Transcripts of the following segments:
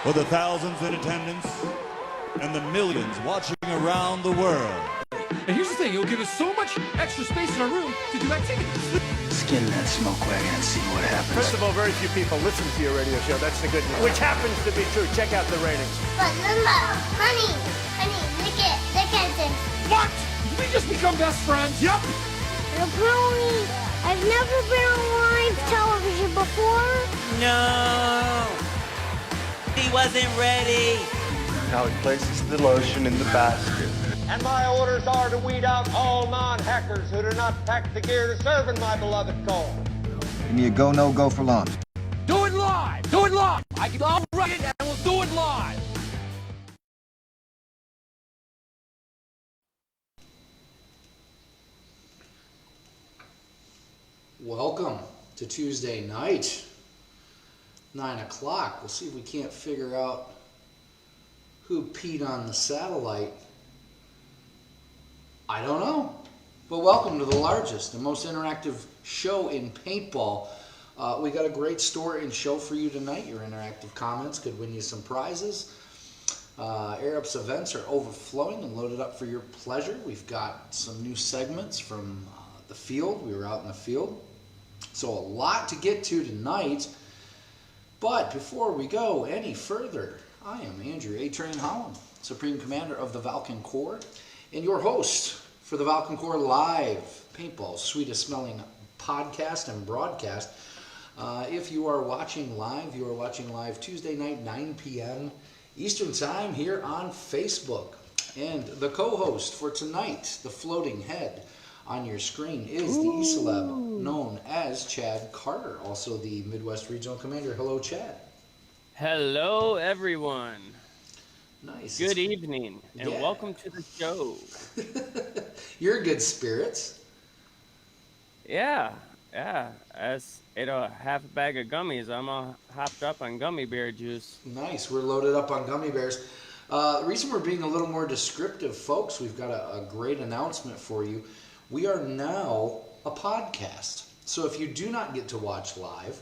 For the thousands in attendance and the millions watching around the world. And here's the thing, it'll give us so much extra space in our room to do activities. Skin that smoke wagon and see what happens. First of all, very few people listen to your radio show. That's the good news. Which happens to be true. Check out the ratings. But Mama, honey, lick it. What? Did we just become best friends? Yep. Brony, I've never been on live television before. No. He wasn't ready. Now he places the lotion in the basket. And my orders are to weed out all non-hackers who do not pack the gear to serve in my beloved cause. Give me a go, no go for launch. Do it live. Do it live. I'll write it and we'll do it live. Welcome to Tuesday night, 9 o'clock. We'll see if we can't figure out who peed on the satellite. I don't know. But welcome to the largest and most interactive show in paintball. We got a great story and show for you tonight. Your interactive comments could win you some prizes. AirUp's events are overflowing and loaded up for your pleasure. We've got some new segments from the field. We were out in the field. So a lot to get to tonight. But before we go any further, I am Andrew A-Train Holland, Supreme Commander of the Valken Corps, and your host for the Valken Corps Live, Paintball's sweetest smelling podcast and broadcast. If you are watching live Tuesday night, 9 p.m. Eastern Time here on Facebook. And the co-host for tonight, the floating head on your screen, is the E-Celeb known as Chad Carter, also the Midwest Regional Commander. Hello, Chad. Hello, everyone. Nice. Good evening, and welcome to the show. You're in good spirits. Yeah. I ate a half a bag of gummies. I'm all hopped up on gummy bear juice. Nice. We're loaded up on gummy bears. The reason we're being a little more descriptive, folks, we've got a great announcement for you. We are now a podcast. So if you do not get to watch live,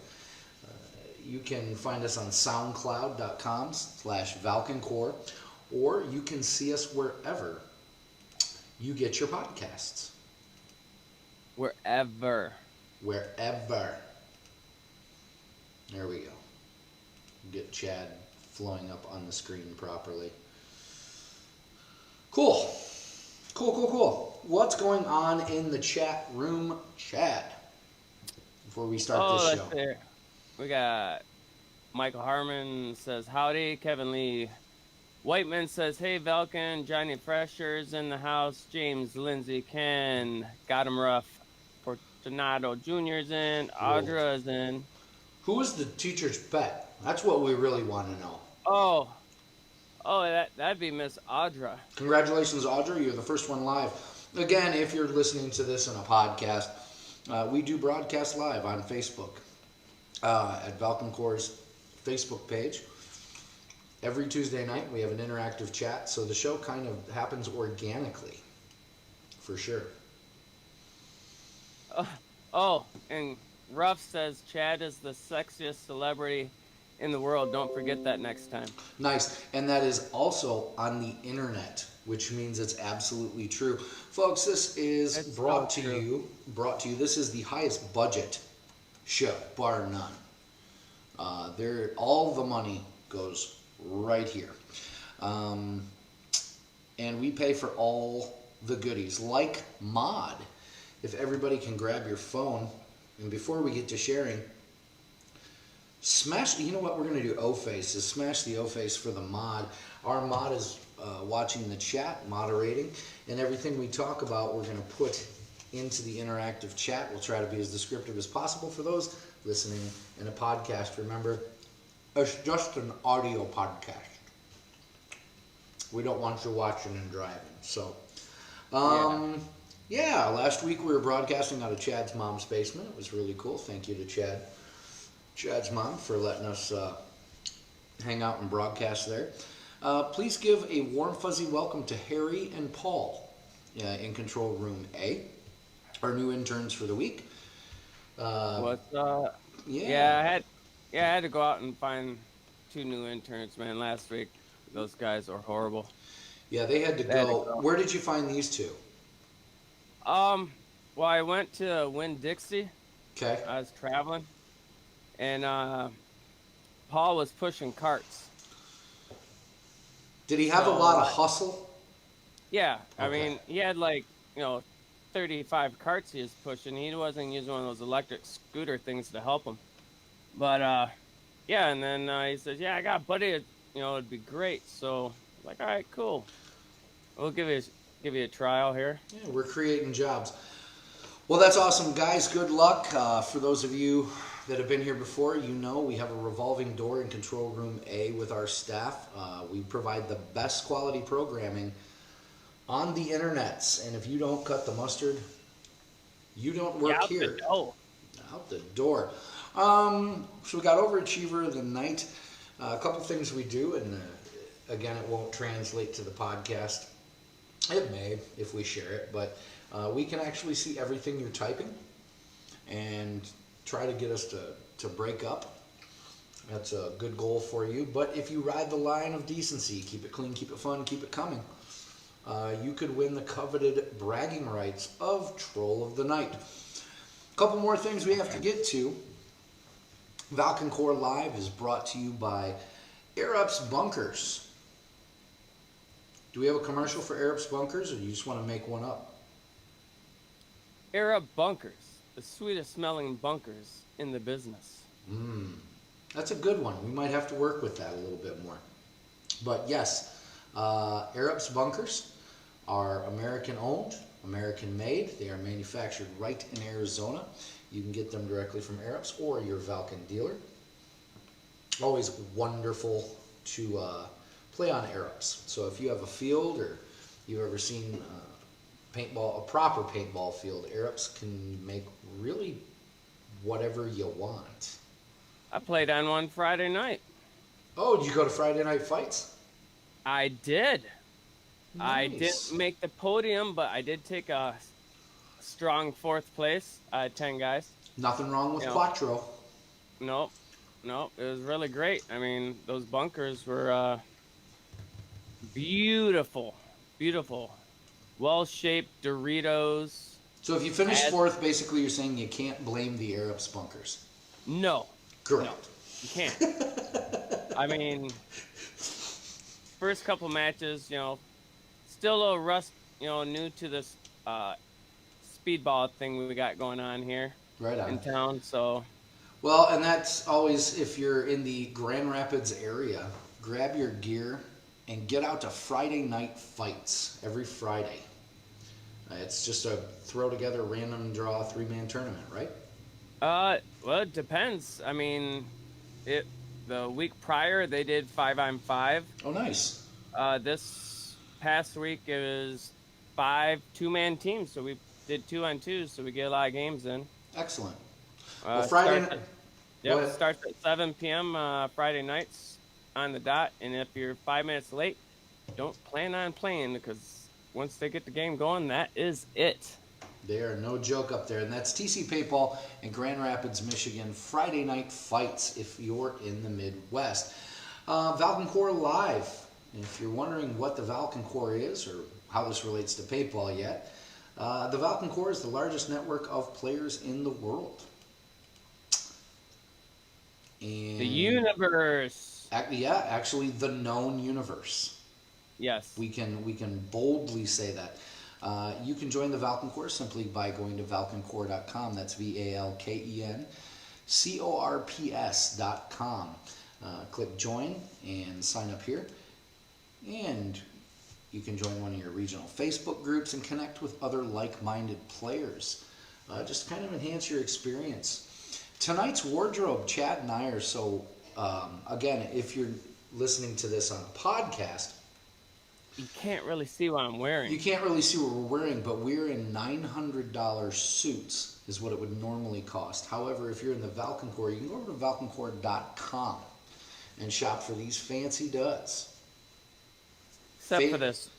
you can find us on soundcloud.com/ValkenCorps, or you can see us wherever you get your podcasts. Wherever. There we go. Get Chad flowing up on the screen properly. Cool. What's going on in the chat room, Chad? Before we start this show. There. We got Michael Harmon says howdy. Kevin Lee Whiteman says hey Valken. Johnny Fresher's in the house. James Lindsay Ken got him rough. Fortunato Jr.'s in. Audra's in. Who was the teacher's pet? That's what we really want to know. That'd be Miss Audra. Congratulations, Audra. You're the first one live. Again, if you're listening to this in a podcast, we do broadcast live on Facebook at Valken Corps' Facebook page. Every Tuesday night, we have an interactive chat, so the show kind of happens organically, for sure. And Ruff says Chad is the sexiest celebrity in the world. Don't forget that next time. Nice. And that is also on the internet, which means it's absolutely true. Folks, this is brought to you. This is the highest budget show, bar none. All the money goes right here. And we pay for all the goodies, like mod. If everybody can grab your phone, and before we get to sharing, smash, you know what we're going to do, O-Face, is smash the O-Face for the mod. Our mod is watching the chat, moderating, and everything we talk about we're going to put into the interactive chat. We'll try to be as descriptive as possible for those listening in a podcast. Remember, it's just an audio podcast. We don't want you watching and driving. So, last week we were broadcasting out of Chad's mom's basement. It was really cool. Thank you to Chad's mom, for letting us hang out and broadcast there. Please give a warm, fuzzy welcome to Harry and Paul in Control Room A, our new interns for the week. What's up? Yeah, I had to go out and find 2 new interns, man, last week. Those guys are horrible. Yeah, they had to go. Where did you find these two? Well, I went to Winn-Dixie. Okay. I was traveling, and Paul was pushing carts. Did he have a lot of hustle? Yeah, I Okay. mean, he had like 35 carts he was pushing. He wasn't using one of those electric scooter things to help him. But yeah, and then he says, "Yeah, I got a buddy. It'd be great." So I'm like, all right, cool. We'll give you a trial here. Yeah, we're creating jobs. Well, that's awesome, guys. Good luck. For those of you that have been here before, we have a revolving door in Control Room A with our staff. We provide the best quality programming on the internets, and if you don't cut the mustard, you don't work here. Out the door. So we got Overachiever of the Night. A couple things we do, and again, it won't translate to the podcast. It may if we share it, but we can actually see everything you're typing and try to get us to break up. That's a good goal for you. But if you ride the line of decency, keep it clean, keep it fun, keep it coming, you could win the coveted bragging rights of Troll of the Night. A couple more things we have to get to. Valken Core Live is brought to you by Air Up's Bunkers. Do we have a commercial for Air Up's Bunkers, or do you just want to make one up? Air Up Bunkers, the sweetest smelling bunkers in the business. That's a good one. We might have to work with that a little bit more. But yes, Air Up's Bunkers are American owned, American made. They are manufactured right in Arizona. You can get them directly from Air Up's or your Valken dealer. Always wonderful to play on Air Ups. So if you have a field or you've ever seen paintball, a proper paintball field, Air Ups can make really whatever you want. I played on one Friday night. Oh, did you go to Friday night fights? I did. Nice. I didn't make the podium, but I did take a strong 4th place. 10 guys. Nothing wrong with Quattro. Nope. It was really great. I mean, those bunkers were beautiful. Well-shaped Doritos. So if you finish 4th, basically you're saying you can't blame the Air Ups Bunkers. No. Correct. No, you can't. I mean, first couple matches, still a little rust, new to this speedball thing we got going on here in town. So, well, and that's always, if you're in the Grand Rapids area, grab your gear and get out to Friday night fights every Friday. It's just a throw together random draw 3-man tournament, right? Well, it depends. I mean, the week prior they did 5-on-5. Oh, nice. This past week it was 5 2-man teams, so we did 2-on-2s, so we get a lot of games in. Excellent. Well, Friday night. Yep, it starts at 7 p.m. Friday nights on the dot, and if you're 5 minutes late, don't plan on playing, because once they get the game going, that is it. They are no joke up there, and that's TC Paintball in Grand Rapids, Michigan. Friday night fights if you're in the Midwest. Valken Core Live. If you're wondering what the Valken Core is or how this relates to paintball yet, the Valken Core is the largest network of players in the world. And the universe. Yeah, actually the known universe. Yes. We can boldly say that. You can join the Valken Core simply by going to valkencore.com. That's VALKENCORPS.com. Click join and sign up here. And you can join one of your regional Facebook groups and connect with other like-minded players. Just kind of enhance your experience. Tonight's wardrobe, Chad and I are so, again, if you're listening to this on a podcast, you can't really see what I'm wearing. You can't really see what we're wearing, but we're in $900 suits is what it would normally cost. However, if you're in the Valken Core, you can go over to valkencore.com and shop for these fancy duds. Except for this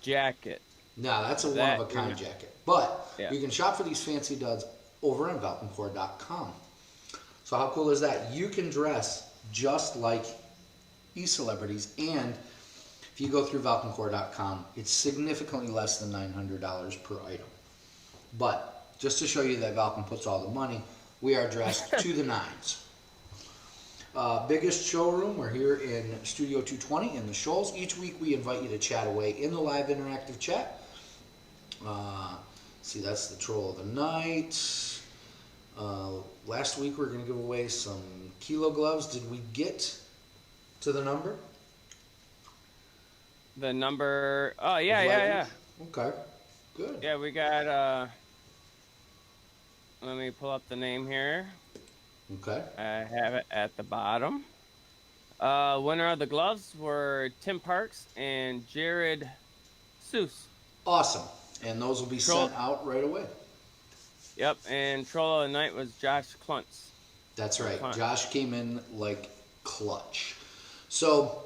jacket. No, that's a one-of-a-kind jacket. But you can shop for these fancy duds over on valkencore.com. So how cool is that? You can dress just like celebrities, and if you go through valkencore.com, it's significantly less than $900 per item. But just to show you that Valken puts all the money, we are dressed to the nines. Biggest showroom, we're here in Studio 220 in the Shoals. Each week we invite you to chat away in the live interactive chat. See, that's the troll of the night. Last week we were going to give away some kilo gloves. Did we get to the number? The number, oh yeah. Okay, good. Yeah, we got, let me pull up the name here. Okay. I have it at the bottom. Winner of the gloves were Tim Parks and Jared Seuss. Awesome. And those will be sent out right away. Yep, and Troll of the Night was Josh Kluntz. That's right. Josh came in like clutch. So,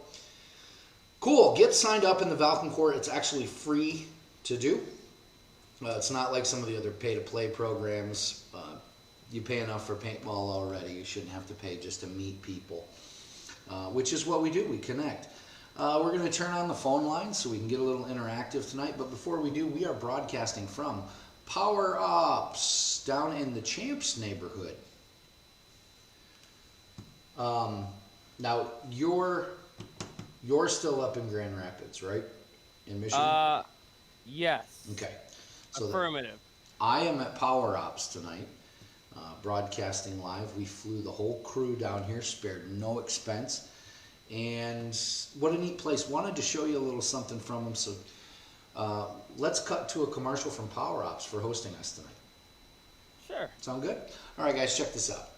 cool. Get signed up in the Valkencore. It's actually free to do. It's not like some of the other pay-to-play programs. You pay enough for paintball already. You shouldn't have to pay just to meet people, which is what we do. We connect. We're going to turn on the phone line so we can get a little interactive tonight. But before we do, we are broadcasting from Power Ups down in the Champs neighborhood. Now, you're still up in Grand Rapids, right? In Michigan? Yes. Okay. So affirmative. I am at Power Ops tonight, broadcasting live. We flew the whole crew down here, spared no expense. And what a neat place. Wanted to show you a little something from them. So let's cut to a commercial from Power Ops for hosting us tonight. Sure. Sound good? All right, guys, check this out.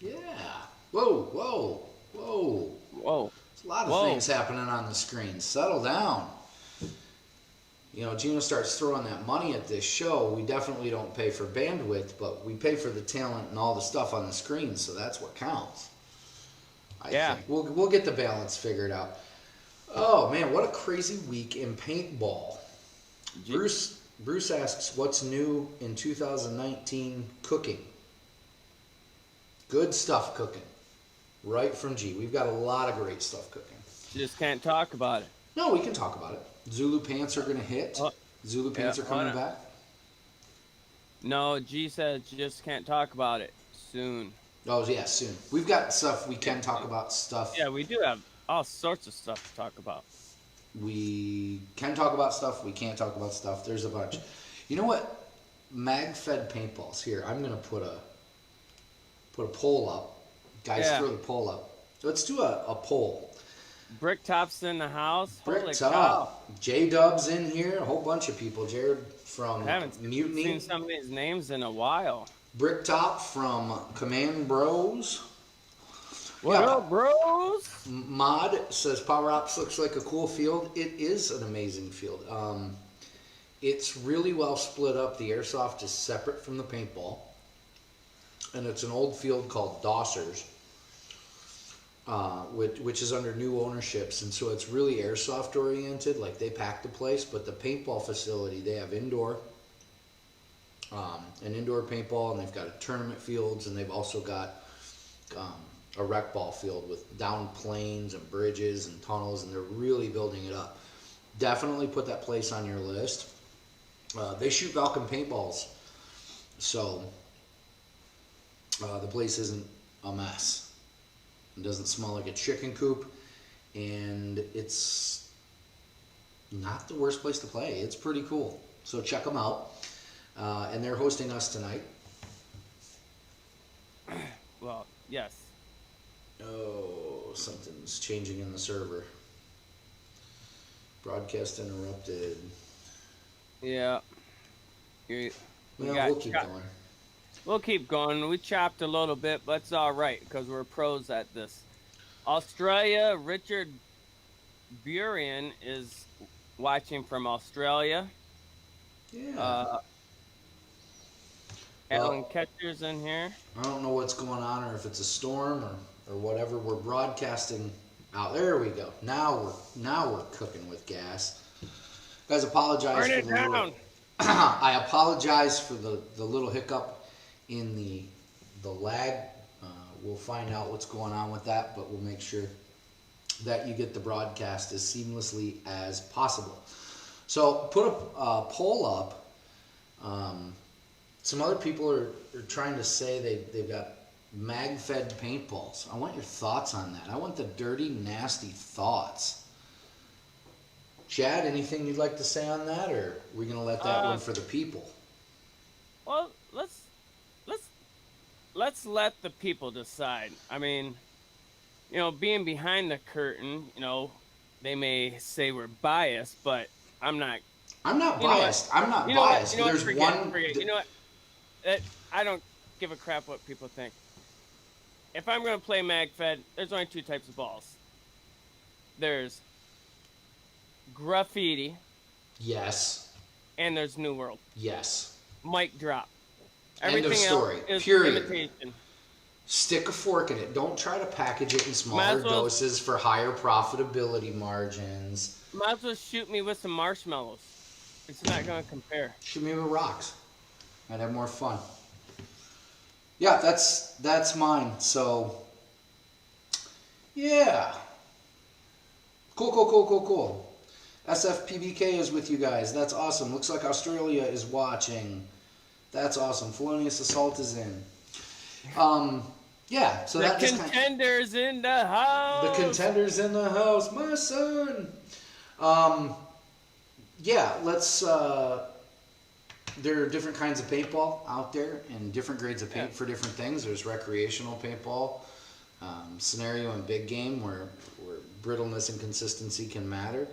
Yeah. Whoa. There's a lot of things happening on the screen. Settle down. You know, Gino starts throwing that money at this show. We definitely don't pay for bandwidth, but we pay for the talent and all the stuff on the screen, so that's what counts. I think. We'll get the balance figured out. Oh, man, what a crazy week in paintball. Bruce asks, what's new in 2019 cooking? Good stuff cooking. Right from G. We've got a lot of great stuff cooking. You just can't talk about it. No, we can talk about it. Zulu Pants are going to hit. Zulu Pants are coming back. No, G says just can't talk about it. Soon. Oh, yeah, soon. We've got stuff we can talk about stuff. Yeah, we do have all sorts of stuff to talk about. We can talk about stuff. We can't talk about stuff. There's a bunch. You know what? Mag-fed paintballs. Here, I'm going to put a poll up. Guys, throw the poll up. Let's do a poll. Bricktop's in the house. Bricktop. J-Dub's in here. A whole bunch of people. Jared from Mutiny. I haven't seen some of these names in a while. Bricktop from Command Bros. What up, bros? Mod says Power Ops looks like a cool field. It is an amazing field. It's really well split up. The airsoft is separate from the paintball. And it's an old field called Dossers, which is under new ownerships. And so it's really airsoft oriented, like they packed the place. But the paintball facility, they have an indoor paintball, and they've got tournament fields, and they've also got a rec ball field with down planes and bridges and tunnels, and they're really building it up. Definitely put that place on your list. They shoot Valken paintballs, so the place isn't a mess. It doesn't smell like a chicken coop, and it's not the worst place to play. It's pretty cool. So check them out. And they're hosting us tonight. Well, yes. Oh, something's changing in the server. Broadcast interrupted. Yeah. We'll keep going. We'll keep going. We chopped a little bit, but it's all right because we're pros at this. Australia, Richard Burian is watching from Australia. Yeah. Alan Ketcher's in here. I don't know what's going on, or if it's a storm or whatever. We're broadcasting out. There we go. Now we're cooking with gas. Guys, apologize Turn for it the down. little, I apologize for the little hiccup in the lag. We'll find out what's going on with that, but we'll make sure that you get the broadcast as seamlessly as possible. So put a poll up. Some other people are trying to say they've got mag-fed paintballs. I want your thoughts on that. I want the dirty, nasty thoughts. Chad, anything you'd like to say on that, or are we going to let that one for the people? Well, let's let the people decide. I mean, being behind the curtain, they may say we're biased, but I'm not. I'm not biased. I'm not biased. There's one. Forget. You know what? I don't give a crap what people think. If I'm going to play MagFed, there's only two types of balls. There's graffiti. Yes. And there's New World. Yes. Mic drop. Everything End of story. Else is Period. imitation. Stick a fork in it. Don't try to package it in smaller doses for higher profitability margins. Might as well shoot me with some marshmallows. It's not going to compare. Shoot me with rocks. I'd have more fun. Yeah, that's mine. So, yeah. Cool. SFPBK is with you guys. That's awesome. Looks like Australia is watching. That's awesome. Felonious Assault is in. Yeah, so the contenders in the house. The contenders in the house. My son. Yeah, let's... there are different kinds of paintball out there and different grades of paint for different things. There's recreational paintball, scenario and big game where brittleness and consistency can matter.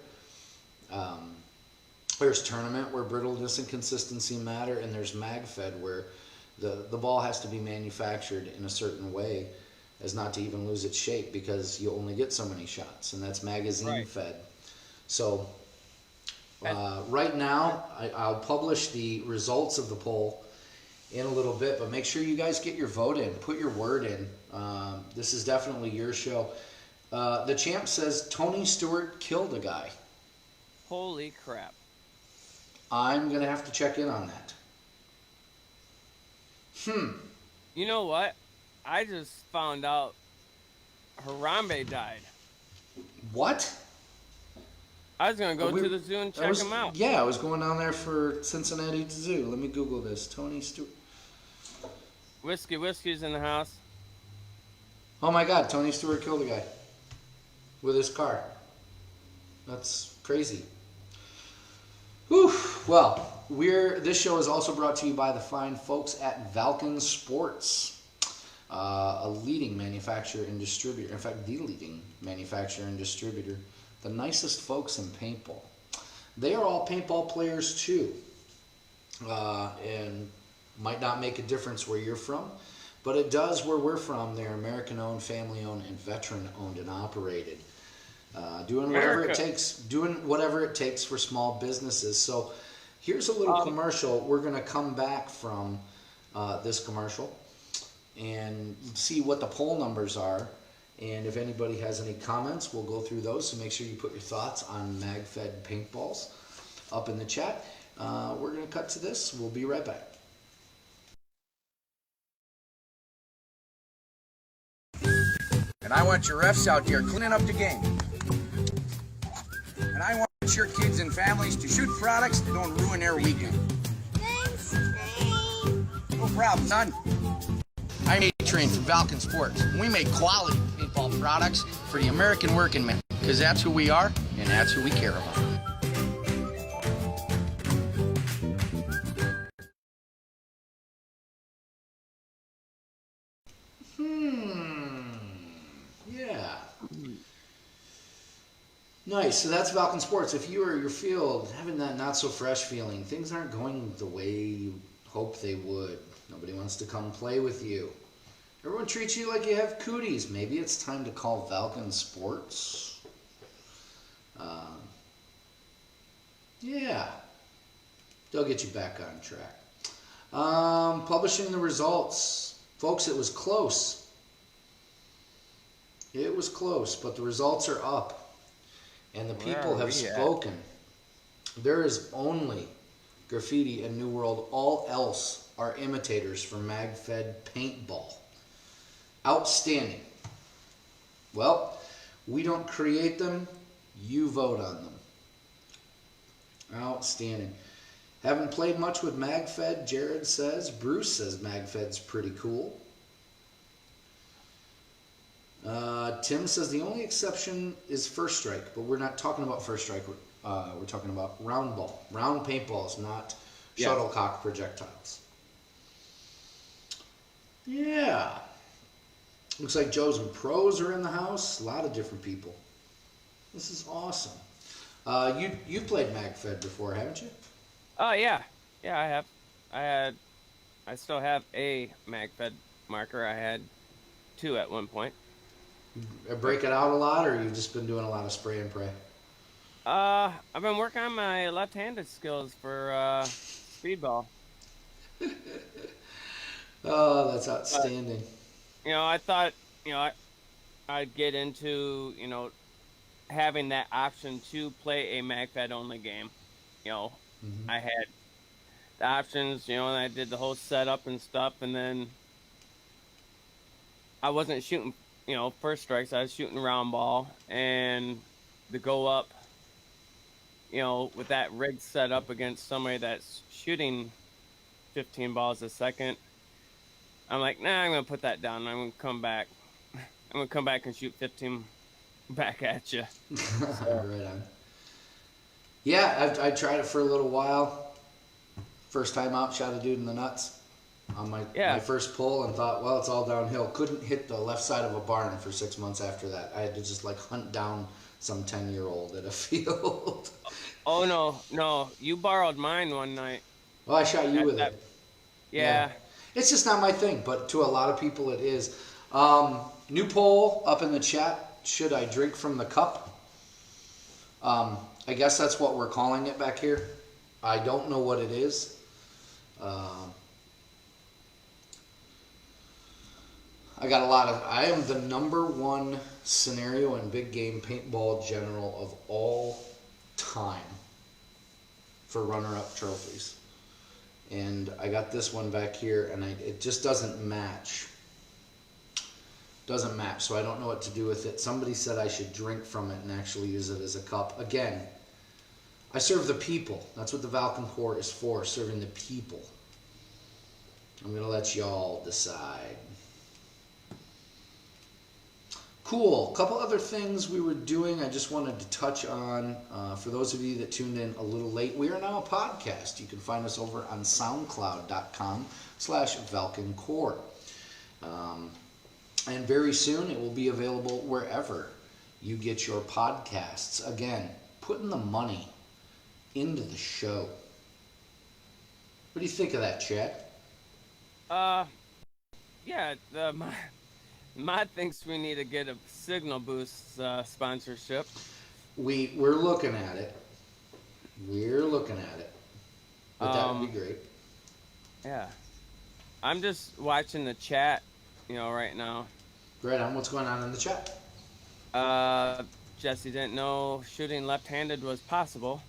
There's tournament where brittleness and consistency matter, and there's mag-fed where the ball has to be manufactured in a certain way as not to even lose its shape because you only get so many shots, and that's magazine-fed. So... right now, I'll publish the results of the poll in a little bit, but make sure you guys get your vote in. Put your word in. This is definitely your show. The champ says Tony Stewart killed a guy. Holy crap. I'm going to have to check in on that. You know what? I just found out Harambe died. What? I was going to go to the zoo and check him out. Yeah, I was going down there for Cincinnati Zoo. Let me Google this. Tony Stewart. Whiskey's in the house. Oh my God, Tony Stewart killed a guy with his car. That's crazy. Whew. Well, this show is also brought to you by the fine folks at Valken Sports, a leading manufacturer and distributor. In fact, the leading manufacturer and distributor. The nicest folks in paintball. They are all paintball players too, and might not make a difference where you're from, but it does where we're from. They're American-owned, family-owned, and veteran-owned and operated. Doing whatever it takes for small businesses. So here's a little commercial. We're going to come back from this commercial and see what the poll numbers are. And if anybody has any comments, we'll go through those. So make sure you put your thoughts on mag-fed paintballs up in the chat. We're going to cut to this. We'll be right back. And I want your refs out here cleaning up the game. And I want your kids and families to shoot products that don't ruin their weekend. Thanks, Dave. No problem, son. I'm A-Train from Valken Sports. We make quality paintball products for the American working man, because that's who we are, and that's who we care about. Nice. So that's Valken Sports. If you or your field having that not so fresh feeling, things aren't going the way you hope they would. Nobody wants to come play with you. Everyone treats you like you have cooties. Maybe it's time to call Valken Sports. Yeah. They'll get you back on track. Publishing the results. Folks, it was close. It was close, but the results are up. And the people have spoken. There is only graffiti in New World. All else are imitators for MagFed Paintball. Outstanding. Well, we don't create them. You vote on them. Outstanding. Haven't played much with MagFed, Jared says. Bruce says MagFed's pretty cool. Tim says the only exception is first strike, but we're not talking about first strike. We're talking about round ball. Round paintballs, not shuttlecock projectiles. Yeah. Looks like Joes and Pros are in the house. A lot of different people. This is awesome. You've played MagFed before, haven't you? Oh, yeah. Yeah, I have. I still have a MagFed marker. I had 2 at one point. Break it out a lot, or you've just been doing a lot of spray and pray? I've been working on my left-handed skills for speedball. Oh, that's outstanding. I thought, I'd get into, having that option to play a MagFed only game. I had the options, and I did the whole setup and stuff, and then I wasn't shooting, first strikes. I was shooting round ball, and to go up, with that rig set up against somebody that's shooting 15 balls a second, I'm like, nah, I'm going to put that down. I'm going to come back. I'm going to come back and shoot 15 back at you. Right on. Yeah, I tried it for a little while. First time out, shot a dude in the nuts on my first pull and thought, well, it's all downhill. Couldn't hit the left side of a barn for 6 months after that. I had to just hunt down some 10-year-old at a field. Oh, no. You borrowed mine one night. Well, I shot you with it. Yeah. It's just not my thing, but to a lot of people it is. New poll up in the chat. Should I drink from the cup? I guess that's what we're calling it back here. I don't know what it is. I am the #1 scenario and big game paintball general of all time for runner-up trophies. And I got this one back here, and it just doesn't match. Doesn't match, so I don't know what to do with it. Somebody said I should drink from it and actually use it as a cup. Again, I serve the people. That's what the Valken Corps is for, serving the people. I'm going to let y'all decide. Cool. A couple other things we were doing I just wanted to touch on. For those of you that tuned in a little late, we are now a podcast. You can find us over on soundcloud.com/ValkenCorps. And very soon it will be available wherever you get your podcasts. Again, putting the money into the show. What do you think of that, Chad? Yeah, Mod thinks we need to get a Signal Boost sponsorship. We're looking at it. But that would be great. Yeah. I'm just watching the chat, right now. Right on. What's going on in the chat? Jesse didn't know shooting left-handed was possible.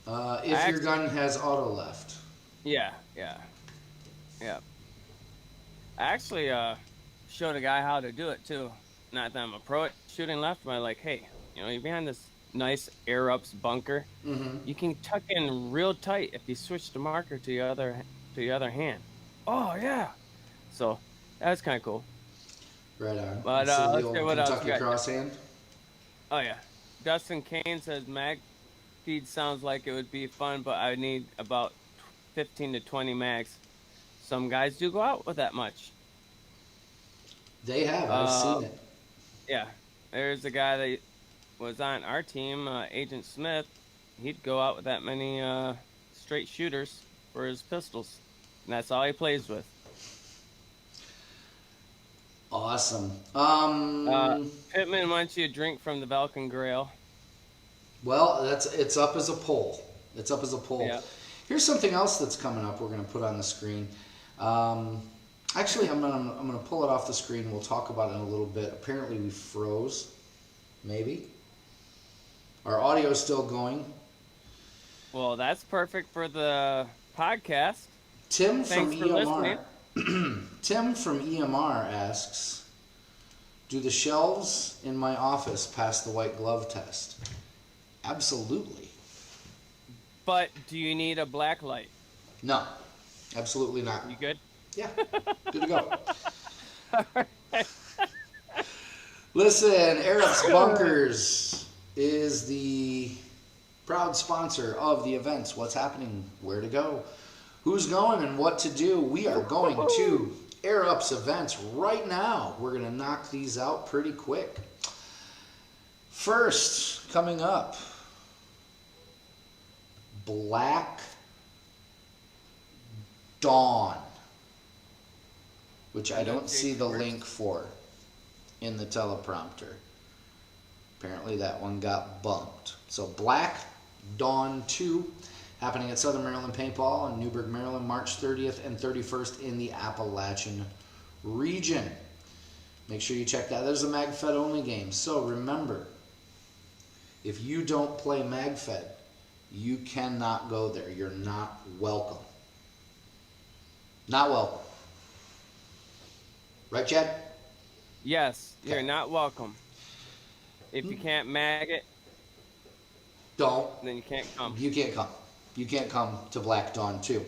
If your gun has auto left. Yeah. I actually showed a guy how to do it too. Not that I'm a pro at shooting left, but I'm like, hey, you're behind this nice air ups bunker. Mm-hmm. You can tuck in real tight if you switch the marker to the other hand. Oh yeah. So that's kind of cool. Right on. But let's see what else. Kentucky crosshand. Oh yeah. Dustin Kane says mag feed sounds like it would be fun, but I need about 15 to 20 mags. Some guys do go out with that much. They have. I've seen it. Yeah. There's a guy that was on our team, Agent Smith, he'd go out with that many straight shooters for his pistols. And that's all he plays with. Awesome. Pittman wants you a drink from the Valken Grail. Well, it's up as a poll. It's up as a poll. Yeah. Here's something else that's coming up. We're going to put on the screen. Actually, I'm gonna pull it off the screen. We'll talk about it in a little bit. Apparently, we froze. Maybe. Our audio is still going. Well, that's perfect for the podcast. Tim Thanks from for EMR. Tim from EMR asks, "Do the shelves in my office pass the white glove test?" Absolutely. But do you need a black light? No, absolutely not. You good? Yeah, good to go. Listen, Arab's Bunkers is the proud sponsor of the events. What's happening, where to go, who's going, and what to do. We are going to Air Up's events right now. We're going to knock these out pretty quick. First, coming up, Black Dawn, which I don't see the link for in the teleprompter. Apparently that one got bumped. So Black Dawn 2, happening at Southern Maryland Paintball in Newburgh, Maryland, March 30th and 31st in the Appalachian region. Make sure you check that. There's a MagFed only game. So remember, if you don't play MagFed, you cannot go there. You're not welcome. Not welcome. Right, Chad? Yes, you're not welcome. If you can't mag it, don't. Then you can't come. You can't come. You can't come to Black Dawn 2.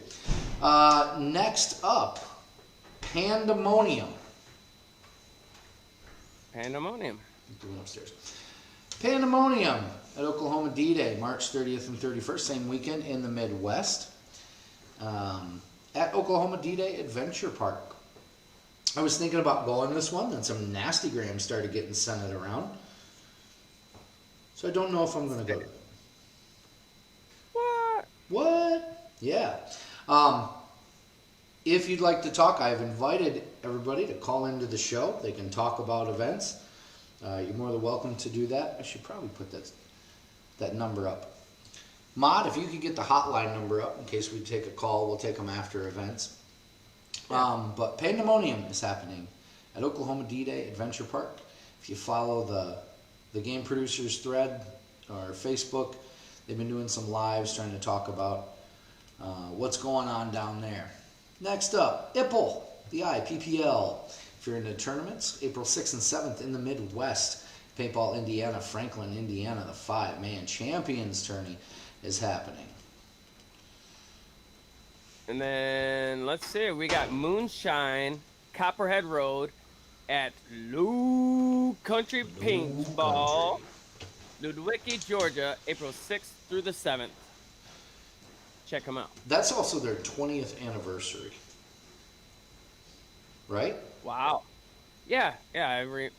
Next up, Pandemonium. Pandemonium. Going upstairs. Pandemonium at Oklahoma D-Day, March 30th and 31st, same weekend in the Midwest. At Oklahoma D-Day Adventure Park. I was thinking about going this one, then some nasty grams started getting sent it around. So I don't know if I'm going to go to it. What? Yeah. If you'd like to talk, I've invited everybody to call into the show. They can talk about events. You're more than welcome to do that. I should probably put that number up. Mod, if you could get the hotline number up in case we take a call, we'll take them after events. But Pandemonium is happening at Oklahoma D-Day Adventure Park. If you follow the game producers thread or Facebook, they've been doing some lives trying to talk about what's going on down there. Next up, IPPL, the IPPL. If you're into tournaments, April 6th and 7th in the Midwest, Paintball, Indiana, Franklin, Indiana, the 5-man champions tourney is happening. And then, let's see, we got Moonshine, Copperhead Road at Low Country Paintball, Ludwicki, Georgia, April 6th through the 7th. Check them out. That's also their 20th anniversary. Right? Wow. Yeah, I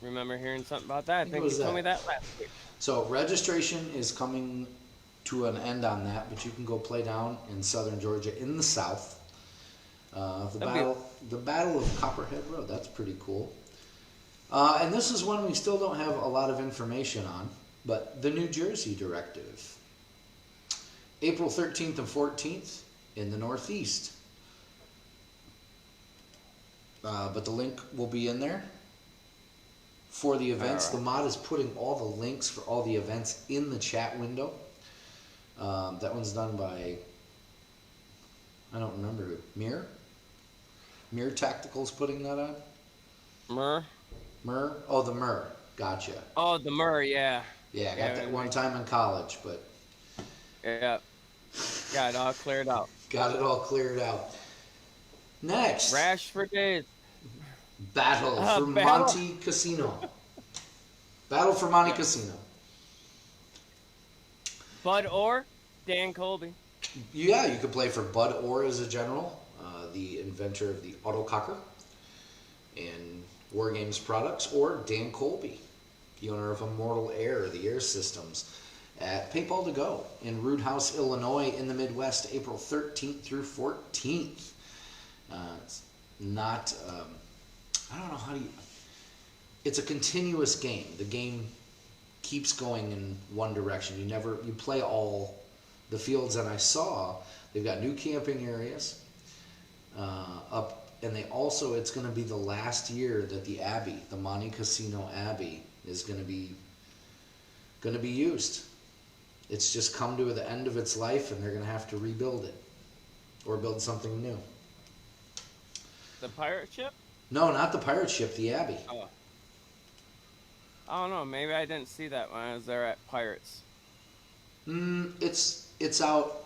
remember hearing something about that. I think you told me that last week. So registration is coming to an end on that, but you can go play down in southern Georgia in the south. The Battle of Copperhead Road, that's pretty cool. And this is one we still don't have a lot of information on, but the New Jersey Directive. April 13th and 14th in the Northeast. But the link will be in there for the events. The mod is putting all the links for all the events in the chat window. That one's done by, I don't remember who. Mir Tactical's putting that on? Mur? Oh, the Mur. Gotcha. Oh, the Mur, yeah. Yeah, I got that one time in college, but... Yeah. Got it all cleared out. Got it all cleared out. Next. Rash for days. Battle for Monte Casino. Battle for Monte Casino. Bud Orr, Dan Colby. Yeah, you could play for Bud Orr as a general, the inventor of the autococker and War Games products, or Dan Colby. the owner of Immortal Air, the air systems, at Paintball to Go in Root House, Illinois, in the Midwest, April 13th through 14th. It's not, I don't know how do you, it's a continuous game. The game keeps going in one direction. You play all the fields that I saw. They've got new camping areas up, and it's going to be the last year that the Abbey, the Monte Casino Abbey, is going to be used. It's just come to the end of its life, and they're going to have to rebuild it or build something new. The pirate ship? No, not the pirate ship, the Abbey. Oh. I don't know. Maybe I didn't see that when I was there at Pirates. It's out.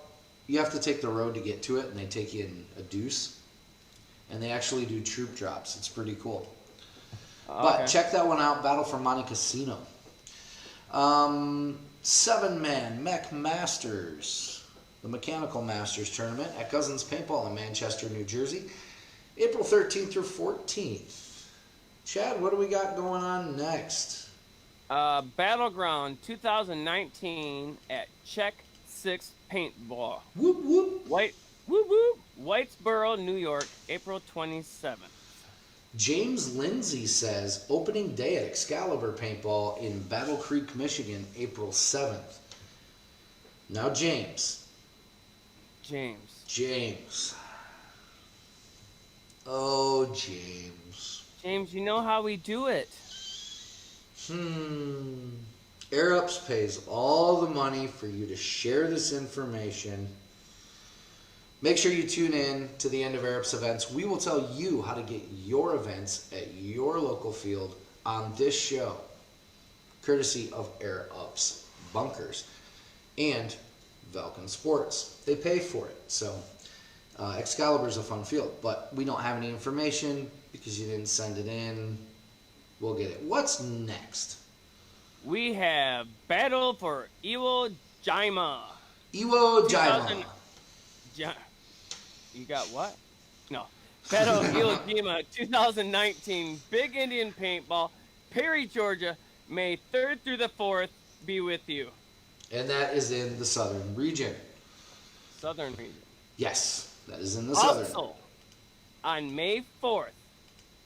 You have to take the road to get to it, and they take you in a deuce. And they actually do troop drops. It's pretty cool. But check that one out, Battle for Monte Casino. 7-man Mech Masters, the Mechanical Masters Tournament at Cousins Paintball in Manchester, New Jersey, April 13th through 14th. Chad, what do we got going on next? Battleground 2019 at Check 6 Paintball. Whoop, whoop. Whitesboro, New York, April 27th. James Lindsay says, opening day at Excalibur Paintball in Battle Creek, Michigan, April 7th. Now, James. Oh, James. James, you know how we do it. Air Ups pays all the money for you to share this information. Make sure you tune in to the end of Air Ups events. We will tell you how to get your events at your local field on this show, courtesy of Air Ups Bunkers and Valken Sports. They pay for it. So Excalibur is a fun field, but we don't have any information because you didn't send it in. We'll get it. What's next? We have Battle for Iwo Jima. Iwo Jima. You got what? No. Battle of Iwo Jima 2019 Big Indian Paintball, Perry, Georgia, May 3rd through the 4th. Be with you. And that is in the southern region. Southern region. Yes, that is in the southern. Also, on May 4th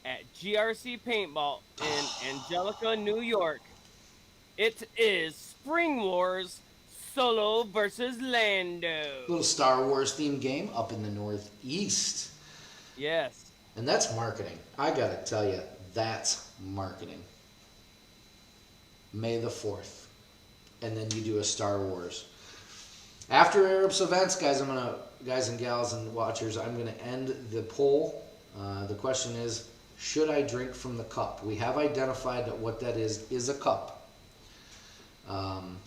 at GRC Paintball in Angelica, New York, it is Spring Wars Solo versus Lando. Little Star Wars themed game up in the Northeast. Yes. And that's marketing. I gotta tell you, that's marketing. May the 4th. And then you do a Star Wars. After Air Ups events, guys and gals and watchers, I'm gonna end the poll. The question is, should I drink from the cup? We have identified that what that is a cup.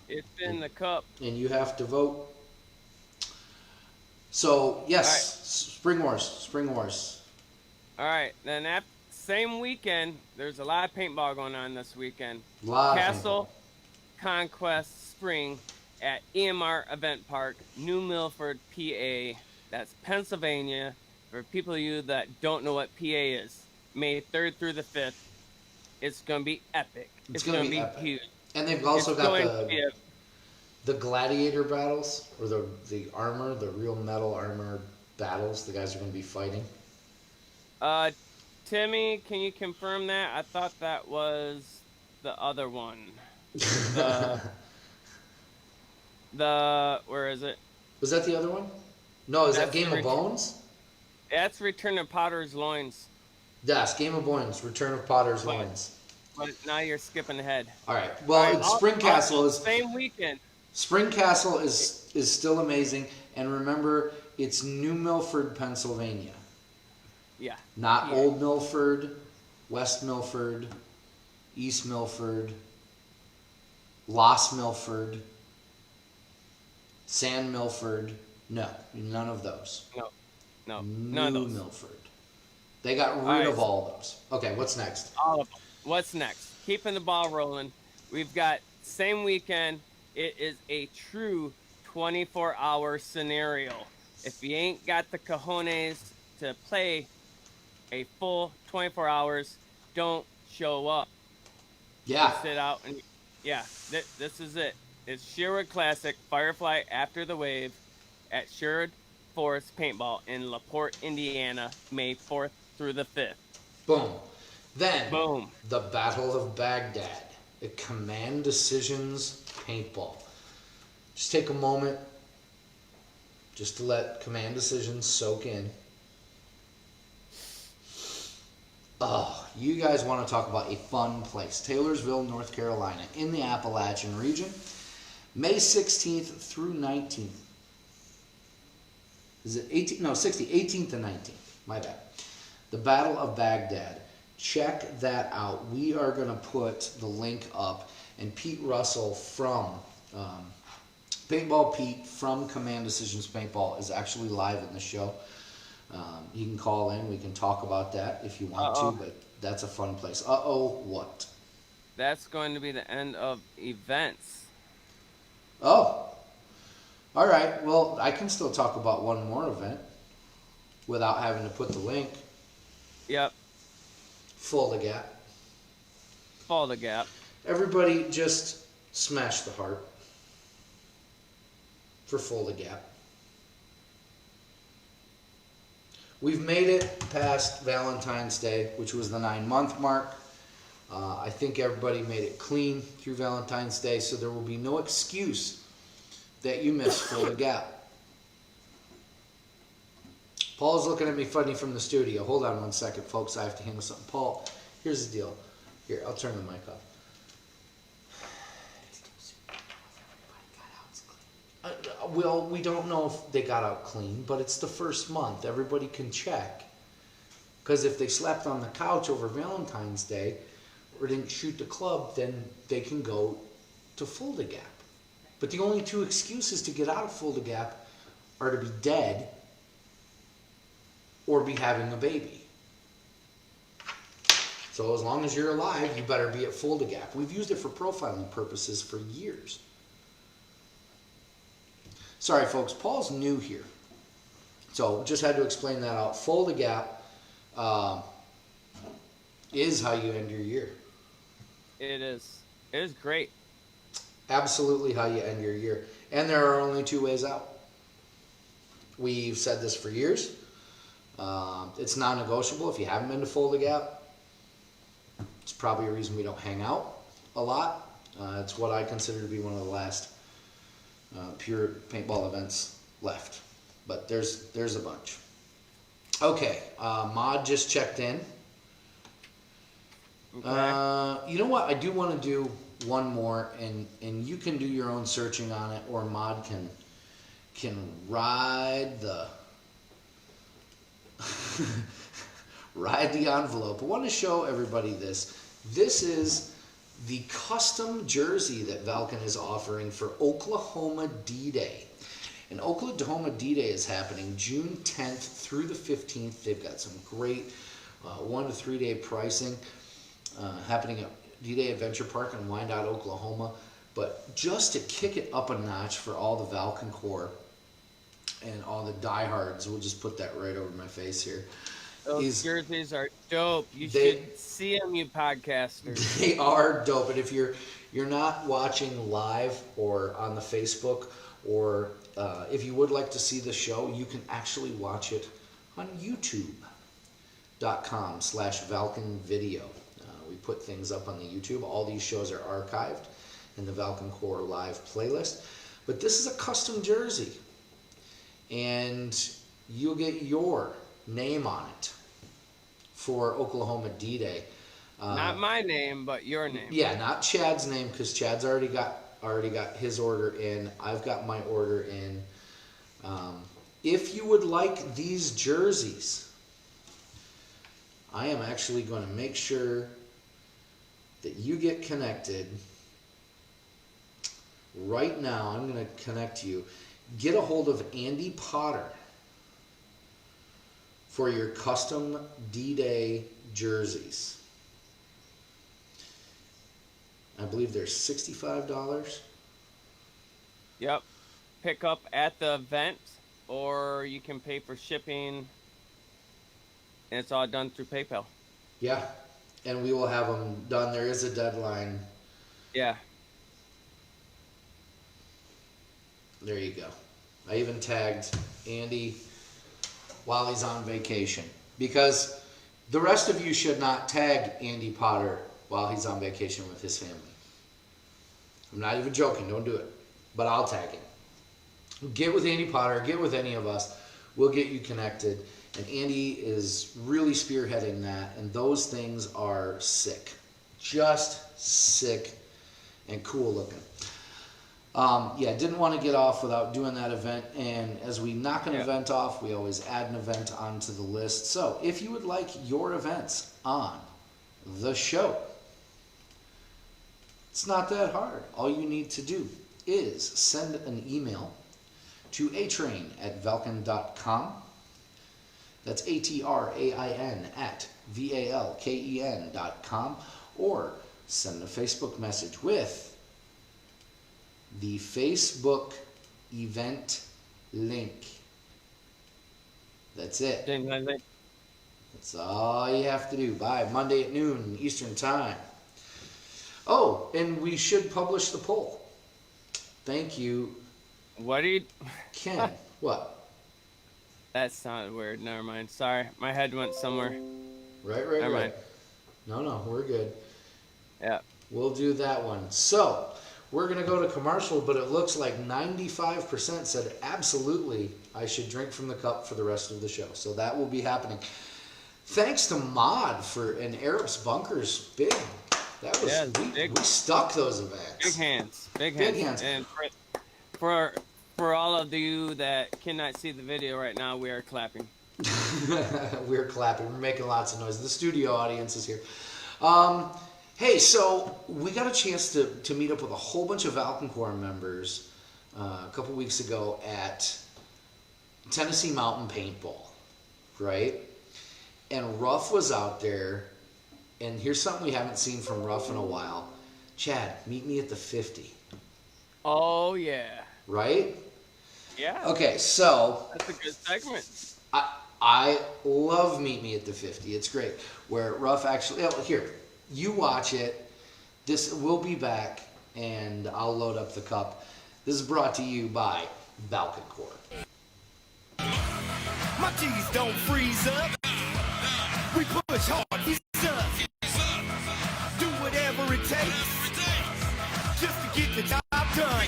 It's in the cup. And you have to vote. So, yes, right. Spring Wars. All right, then that same weekend, there's a lot of paintball going on this weekend. Castle Conquest Spring at EMR Event Park, New Milford, PA. That's Pennsylvania. For people of you that don't know what PA is, May 3rd through the 5th. It's going to be epic. It's going to be epic. Huge. And they've also got the gladiator battles, or the armor, the real metal armor battles the guys are going to be fighting. Timmy, can you confirm that? I thought that was the other one. Where is it? Was that the other one? No, is that Game of Bones? That's Return of Potter's Loins. Yes, Game of Bones, Return of Potter's Loins. But now you're skipping ahead. All right. Well, Spring Castle is same weekend. Spring Castle is still amazing, and remember, it's New Milford, Pennsylvania. Yeah. Not Old Milford, West Milford, East Milford, Lost Milford, San Milford. No, none of those. No, none of those. New Milford. They got rid of all those. Okay, what's next? All of them. What's next? Keeping the ball rolling. We've got same weekend. It is a true 24-hour scenario. If you ain't got the cojones to play a full 24 hours, don't show up. Yeah. You sit out and yeah, this is it. It's Sherwood Classic Firefly After the Wave at Sherwood Forest Paintball in LaPorte, Indiana, May 4th through the 5th. Boom. Then, Boom. the Battle of Baghdad, a Command Decisions Paintball. Just take a moment just to let Command Decisions soak in. Oh, you guys want to talk about a fun place. Taylorsville, North Carolina, in the Appalachian region, May 16th through 19th. Is it 18th? No, 18th and 19th. My bad. The Battle of Baghdad. Check that out. We are going to put the link up, and Pete Russell from Paintball Pete from Command Decisions Paintball is actually live in the show. You can call in. We can talk about that if you want to, but that's a fun place. What? That's going to be the end of events. Oh. All right. Well, I can still talk about one more event without having to put the link. Yep. Full the gap. Fall the gap. Everybody just smash the heart for Full the Gap. We've made it past Valentine's Day, which was the 9-month mark. I think everybody made it clean through Valentine's Day, so there will be no excuse that you missed Full the Gap. Paul's looking at me funny from the studio. Hold on one second, folks. I have to handle something. Paul, here's the deal. Here, I'll turn the mic off. Well, we don't know if they got out clean, but it's the first month. Everybody can check. Because if they slept on the couch over Valentine's Day or didn't shoot the club, then they can go to Full the Gap. But the only two excuses to get out of Full the Gap are to be dead or be having a baby. So as long as you're alive, you better be at Full the Gap. We've used it for profiling purposes for years. Sorry, folks, Paul's new here. So just had to explain that out. Full the Gap is how you end your year. It is. It is great. Absolutely how you end your year. And there are only two ways out. We've said this for years. It's non-negotiable. If you haven't been to Full the Gap, it's probably a reason we don't hang out a lot. It's what I consider to be one of the last pure paintball events left. But there's a bunch. Okay, Mod just checked in. Okay. You know what? I do want to do one more, and you can do your own searching on it, or Mod can ride the ride the envelope. I want to show everybody this. This is the custom jersey that Valken is offering for Oklahoma D-Day. And Oklahoma D-Day is happening June 10th through the 15th. They've got some great 1 to 3 day pricing happening at D-Day Adventure Park in Wyandotte, Oklahoma. But just to kick it up a notch for all the Valken Corps and all the diehards, we'll just put that right over my face here. Those jerseys are dope. You should see them, you podcasters. They are dope. And if you're not watching live or on the Facebook, or if you would like to see the show, you can actually watch it on youtube.com/Valken video. We put things up on the YouTube. All these shows are archived in the Valken Corps live playlist. But this is a custom jersey, and you'll get your name on it for Oklahoma D-Day. Not my name, but your name. Yeah, not Chad's name, because Chad's already got his order in. I've got my order in. If you would like these jerseys, I am actually going to make sure that you get connected right now. I'm going to connect you. Get a hold of Andy Potter for your custom D-Day jerseys. I believe they're $65. Yep. Pick up at the event, or you can pay for shipping, and it's all done through PayPal. Yeah. and we will have them done. There is a deadline. Yeah. There you go. I even tagged Andy while he's on vacation, because the rest of you should not tag Andy Potter while he's on vacation with his family. I'm not even joking. Don't do it. But I'll tag him. Get with Andy Potter. Get with any of us. We'll get you connected. And Andy is really spearheading that. And those things are sick. Just sick and cool looking. Yeah, didn't want to get off without doing that event. And as we knock an event off, we always add an event onto the list. So if you would like your events on the show, it's not that hard. All you need to do is send an email to atrain@valken.com. That's ATRAIN @VALKEN.com, or send a Facebook message with the Facebook event link. That's it. That's all you have to do by Monday at noon Eastern Time. Oh, and we should publish the poll. Thank you. What are you... Ken, what? That sounded weird. Never mind. Sorry. My head went somewhere. Right. Never mind. No, we're good. Yeah. We'll do that one. So, we're going to go to commercial, but it looks like 95% said absolutely I should drink from the cup for the rest of the show. So that will be happening. Thanks to Mod and Arab's Bunkers. Big. That was, we stuck those events. Big hands. Big hands. And for all of you that cannot see the video right now, we are clapping. We're clapping. We're making lots of noise. The studio audience is here. Hey, so we got a chance to meet up with a whole bunch of Valken Corps members a couple weeks ago at Tennessee Mountain Paintball, right? And Ruff was out there, and here's something we haven't seen from Ruff in a while. Chad, meet me at the 50. Oh, yeah. Right? Yeah. Okay, so... That's a good segment. I love Meet Me at the 50. It's great. Where Ruff actually... Oh, here, you watch it. We'll be back, and I'll load up the cup. This is brought to you by Valken Corps. My G's don't freeze up. We push hard, he's up. Do whatever it takes just to get the job done.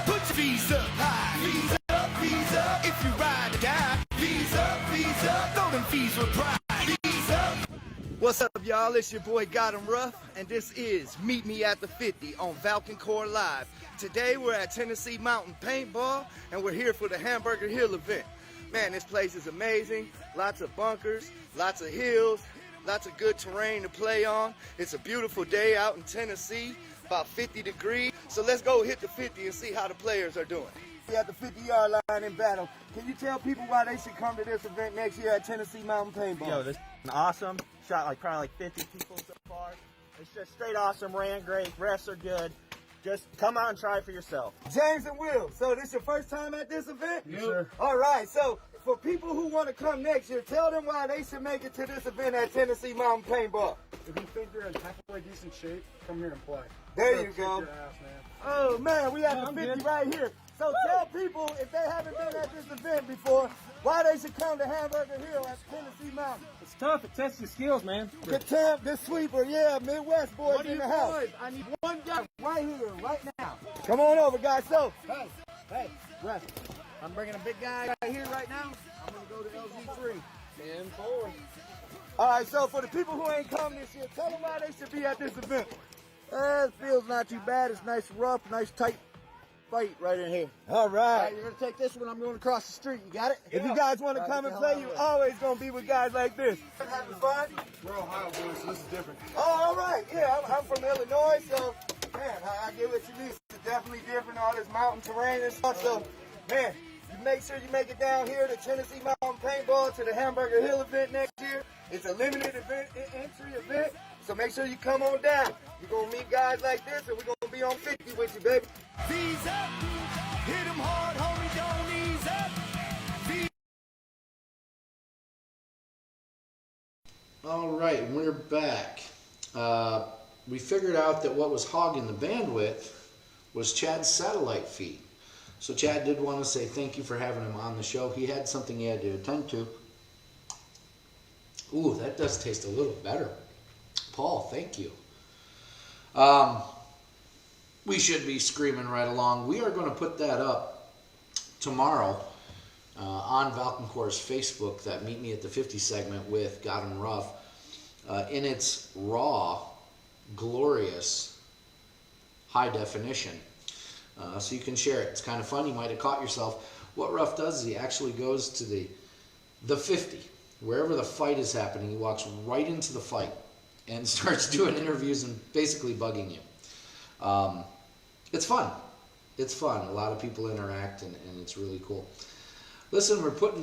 Put your fees up high. Fees up, fees up. If you ride or die, fees up, fees up. Throw them fees with pride. Fees up. What's up, y'all? It's your boy Got 'em Rough, and this is Meet Me at the 50 on Valken Corps Live. Today we're at Tennessee Mountain Paintball, and we're here for the Hamburger Hill event. Man, this place is amazing. Lots of bunkers, lots of hills, lots of good terrain to play on. It's a beautiful day out in Tennessee, about 50 degrees. So let's go hit the 50 and see how the players are doing. We're at the 50-yard line in battle. Can you tell people why they should come to this event next year at Tennessee Mountain Paintball? Yo, this is awesome. Shot probably 50 people so far. It's just straight awesome. Ran great. Refs are good. Just come out and try it for yourself. James and Will, so this your first time at this event? Yes, sir. All right, so for people who want to come next year, tell them why they should make it to this event at Tennessee Mountain Paintball. If you think you're in halfway decent shape, come here and play. There you go. Your ass, man. Oh, man, we at the 50 right here. So tell people, if they haven't been at this event before, why they should come to Hamburger Hill at Tennessee Mountain. It's tough. It tests your skills, man. Good temp, good sweeper, yeah, Midwest boys What in the you house. boys? I need one guy right here, right now. Come on over, guys. So, Hey, ref. I'm bringing a big guy right here, right now. I'm going to go to LG3. 10-4. all right, so for the people who ain't come this year, tell them why they should be at this event. It feels not too bad. It's nice, rough, nice, tight fight right in here. All right. You're going to take this one. I'm going across the street. You got it? If you guys want to come and play, you always going to be with guys like this. Having fun? We're Ohio boys, so this is different. Oh, all right. Yeah, I'm from Illinois, so, man, I get what you mean. It's definitely different, all this mountain terrain and stuff. So, man, you make sure you make it down here to Tennessee Mountain Paintball to the Hamburger Hill event next year. It's a limited event, entry event, so make sure you come on down. You're going to meet guys like this, and we're going to be on 50 with you, baby. Fees up. Hit them hard, homie, don't ease up. All right, and we're back. We figured out that what was hogging the bandwidth was Chad's satellite feed. So Chad did want to say thank you for having him on the show. He had something he had to attend to. Ooh, that does taste a little better. Paul, thank you. We should be screaming right along. We are going to put that up tomorrow on Valken Core's Facebook, that Meet Me at the 50 segment with God and Rough, in its raw, glorious, high definition. So you can share it. It's kind of fun. You might have caught yourself. What Ruff does is he actually goes to the 50. Wherever the fight is happening, he walks right into the fight and starts doing interviews and basically bugging you. It's fun. It's fun. A lot of people interact, and it's really cool. Listen, we're putting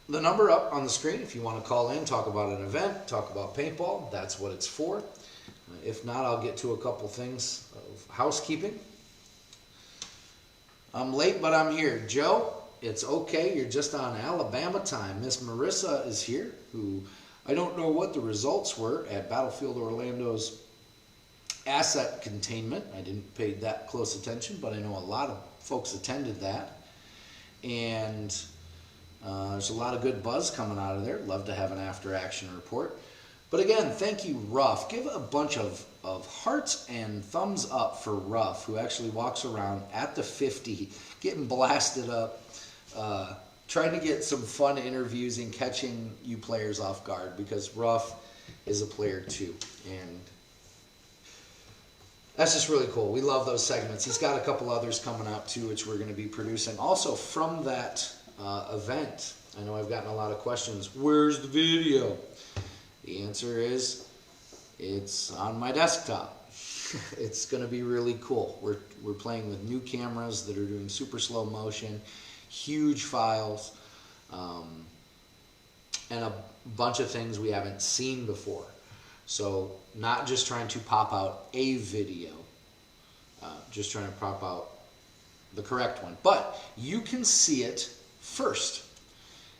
the number up on the screen if you want to call in, talk about an event, talk about paintball. That's what it's for. If not, I'll get to a couple things of housekeeping. I'm late, but I'm here. Joe, it's okay. You're just on Alabama time. Miss Marissa is here, who I don't know what the results were at Battlefield Orlando's asset containment. I didn't pay that close attention, but I know a lot of folks attended that. And there's a lot of good buzz coming out of there. Love to have an after-action report. But again, thank you, Ruff. Give a bunch of hearts and thumbs up for Ruff, who actually walks around at the 50, getting blasted up, trying to get some fun interviews and catching you players off guard, because Ruff is a player too. And that's just really cool. We love those segments. He's got a couple others coming out too, which we're going to be producing. Also from that event, I know I've gotten a lot of questions. Where's the video? The answer is, it's on my desktop. It's going to be really cool. We're playing with new cameras that are doing super slow motion, huge files, and a bunch of things we haven't seen before. So not just trying to pop out a video, just trying to pop out the correct one. But you can see it first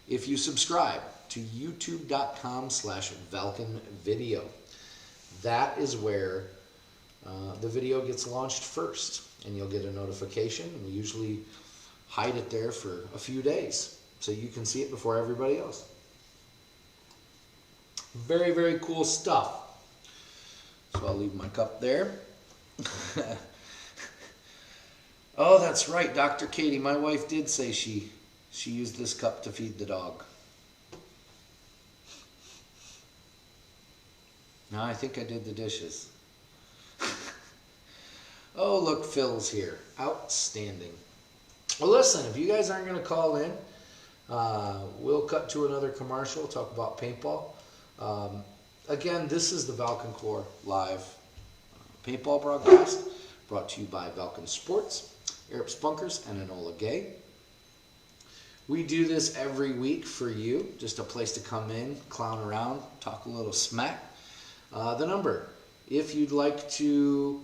if you subscribe to youtube.com/ValkenVideo. That is where the video gets launched first, and you'll get a notification. We usually hide it there for a few days so you can see it before everybody else. Very, very cool stuff. So I'll leave my cup there. Oh, that's right, Dr. Katie. My wife did say she used this cup to feed the dog. No, I think I did the dishes. Oh, look, Phil's here. Outstanding. Well, listen, if you guys aren't going to call in, we'll cut to another commercial, talk about paintball. Again, this is the Valken Core Live paintball broadcast, brought to you by Valken Sports, Eric Spunkers, and Enola Gay. We do this every week for you, just a place to come in, clown around, talk a little smack. The number, if you'd like to...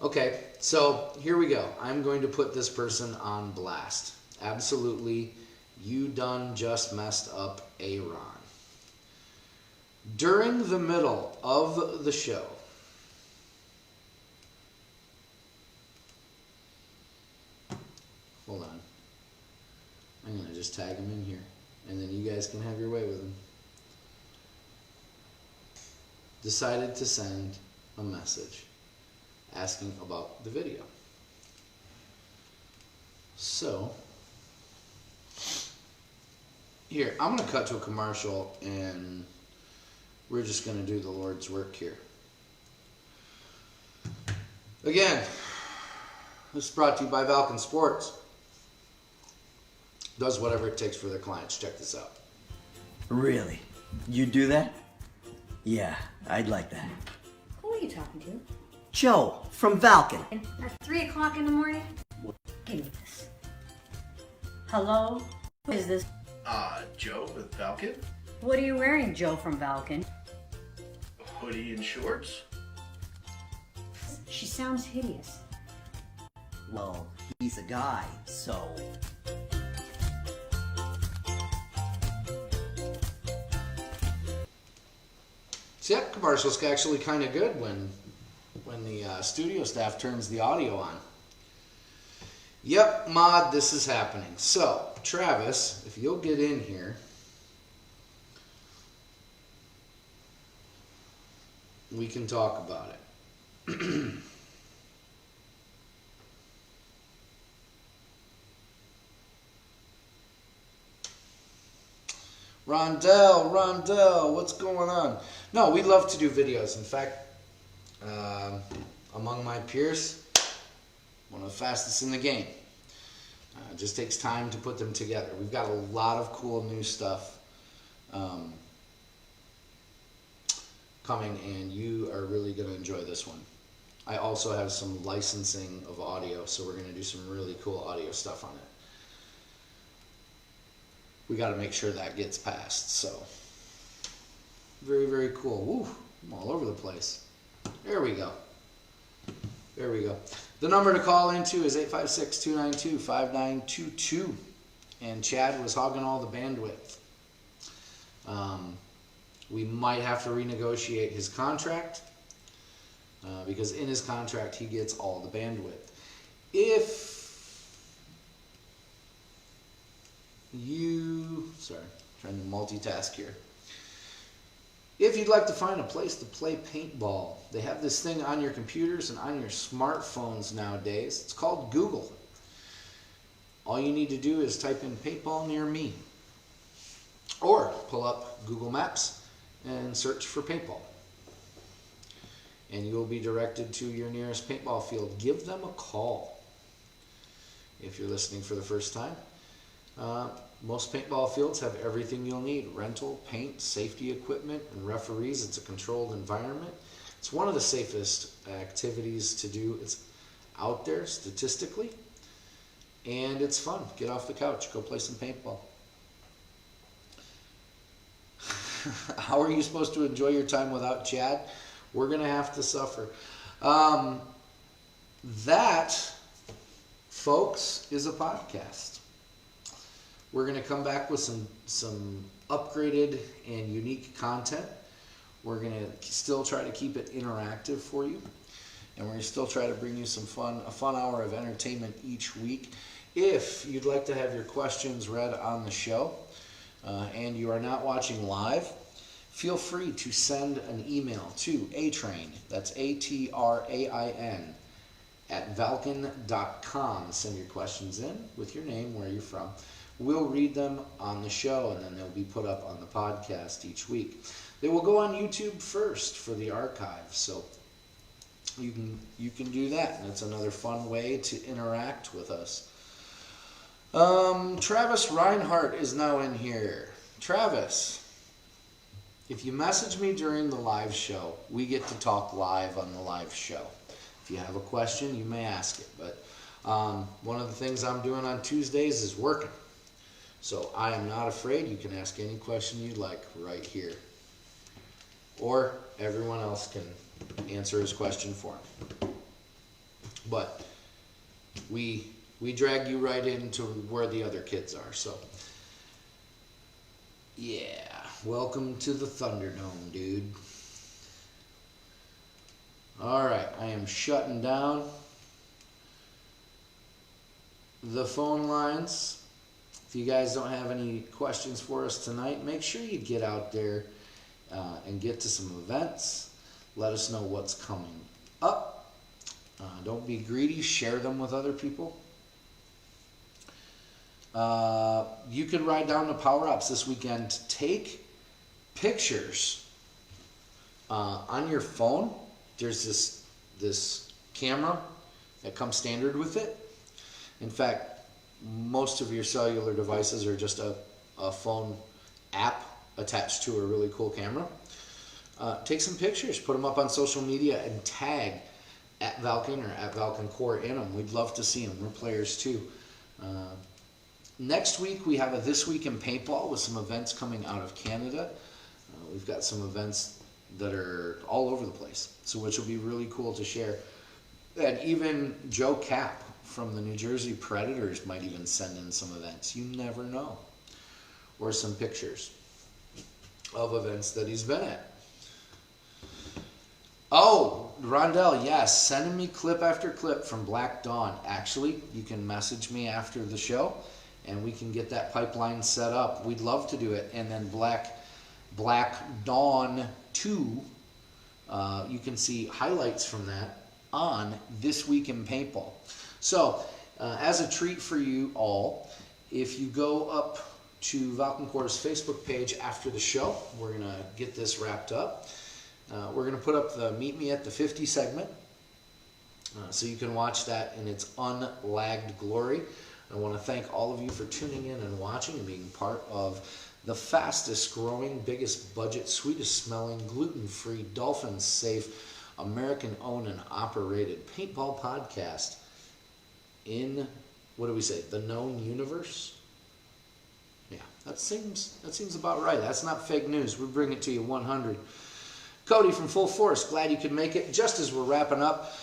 Okay, so here we go. I'm going to put this person on blast. Absolutely, you done just messed up Aaron. During the middle of the show, hold on, I'm going to just tag him in here, and then you guys can have your way with him. Decided to send a message asking about the video. So, here, I'm going to cut to a commercial, and we're just going to do the Lord's work here. Again, this is brought to you by Valken Sports. Does whatever it takes for their clients. Check this out. Really? You do that? Yeah, I'd like that. Who are you talking to? Joe, from Valken. At 3 o'clock in the morning? Give me this. Hello? Who is this? Joe with Valken. What are you wearing, Joe from Valken? Hoodie and shorts. She sounds hideous. Well, he's a guy, so... So yeah, commercials actually kind of good when the studio staff turns the audio on. Yep, Mod, this is happening. So, Travis, if you'll get in here, we can talk about it. Rondell, what's going on? No, we love to do videos. In fact, among my peers, one of the fastest in the game. It just takes time to put them together. We've got a lot of cool new stuff coming, and you are really going to enjoy this one. I also have some licensing of audio, so we're going to do some really cool audio stuff on it. We got to make sure that gets passed, so very, very cool. Woo, I'm all over the place. There we go. There we go. The number to call into is 856-292-5922. And Chad was hogging all the bandwidth. We might have to renegotiate his contract because in his contract he gets all the bandwidth. If you, sorry, trying to multitask here. If you'd like to find a place to play paintball, they have this thing on your computers and on your smartphones nowadays. It's called Google. All you need to do is type in paintball near me. Or pull up Google Maps and search for paintball. And you'll be directed to your nearest paintball field. Give them a call if you're listening for the first time. Most paintball fields have everything you'll need. Rental, paint, safety equipment, and referees. It's a controlled environment. It's one of the safest activities to do. It's out there statistically. And it's fun. Get off the couch. Go play some paintball. How are you supposed to enjoy your time without Chad? We're going to have to suffer. That, folks, is a podcast. We're going to come back with some upgraded and unique content. We're going to still try to keep it interactive for you. And we're going to still try to bring you some fun, a fun hour of entertainment each week. If you'd like to have your questions read on the show and you are not watching live, feel free to send an email to atrain, that's A-T-R-A-I-N, at Valken.com. Send your questions in with your name, where you're from. We'll read them on the show, and then they'll be put up on the podcast each week. They will go on YouTube first for the archive, so you can do that, and it's another fun way to interact with us. Travis Reinhardt is now in here. Travis, if you message me during the live show, we get to talk live on the live show. If you have a question, you may ask it, but one of the things I'm doing on Tuesdays is working. So I am not afraid. You can ask any question you'd like right here. Or everyone else can answer his question for him. But we drag you right into where the other kids are. So yeah, welcome to the Thunderdome, dude. All right, I am shutting down the phone lines. If you guys don't have any questions for us tonight, make sure you get out there and get to some events. Let us know what's coming up. Don't be greedy. Share them with other people. You can ride down to Power Ups this weekend. Take pictures on your phone. There's this camera that comes standard with it. In fact, most of your cellular devices are just a phone app attached to a really cool camera. Take some pictures, put them up on social media, and tag at Valken or at Valken Core in them. We'd love to see them. We're players too. Next week we have a This Week in Paintball with some events coming out of Canada. We've got some events that are all over the place, so which will be really cool to share. And even Joe Cap from the New Jersey Predators might even send in some events. You never know. Or some pictures of events that he's been at. Oh, Rondell, yes, sending me clip after clip from Black Dawn. Actually, you can message me after the show, and we can get that pipeline set up. We'd love to do it. And then Black Dawn 2, you can see highlights from that on This Week in Paintball. So, as a treat for you all, if you go up to Valken Corps' Facebook page after the show, we're going to get this wrapped up. We're going to put up the Meet Me at the 50 segment, so you can watch that in its unlagged glory. I want to thank all of you for tuning in and watching and being part of the fastest growing, biggest budget, sweetest smelling, gluten-free, dolphin-safe, American-owned and operated paintball podcast in, what do we say, the known universe? Yeah, that seems about right. That's not fake news. We bring it to you 100. Cody from Full Force, glad you could make it. Just as we're wrapping up,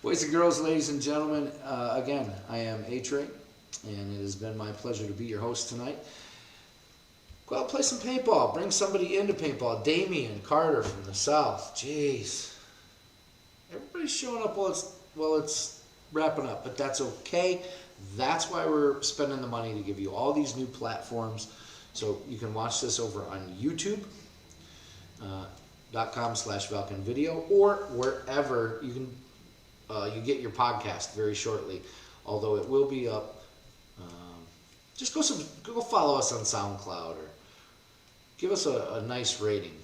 boys and girls, ladies and gentlemen, again, I am A-Train, and it has been my pleasure to be your host tonight. Go out and play some paintball. Bring somebody into paintball. Damian Carter from the South. Jeez. Everybody's showing up while it's wrapping up, but that's okay. That's why we're spending the money to give you all these new platforms. So you can watch this over on YouTube.com/Valken Video, or wherever you can you get your podcast very shortly. Although it will be up. Just go follow us on SoundCloud or give us a nice rating.